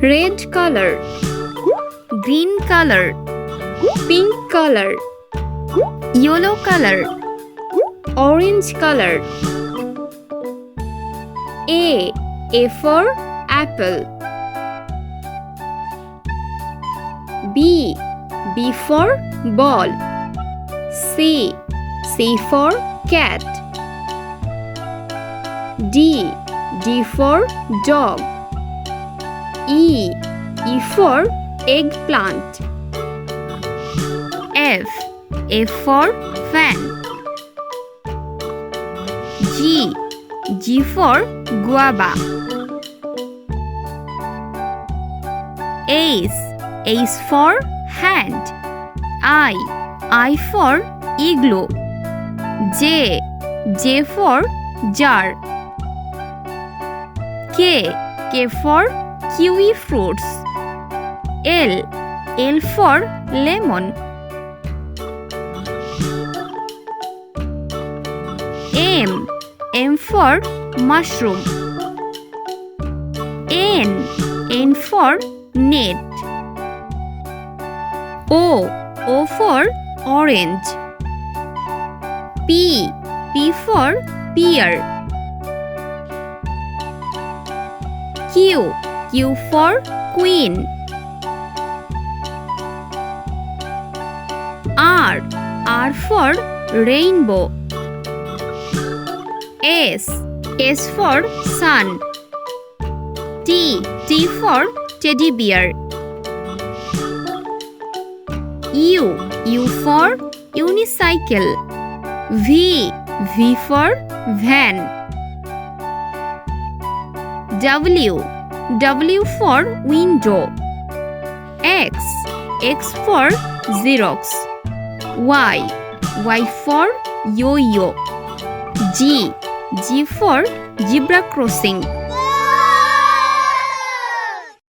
red color, green color, pink color, yellow color, orange color. A for apple. B for ball. C for cat. D for dog. E for eggplant. F for fan. G for guava. H for hand. I for igloo. J for jar. K for kiwi fruits. L for lemon. M for mushroom. N for net. O for orange. P for pear. Q for queen. R for rainbow. S for sun. T for teddy bear. U for unicycle. V for van. W for window. X for Xerox. Y for yo-yo. G for zebra crossing.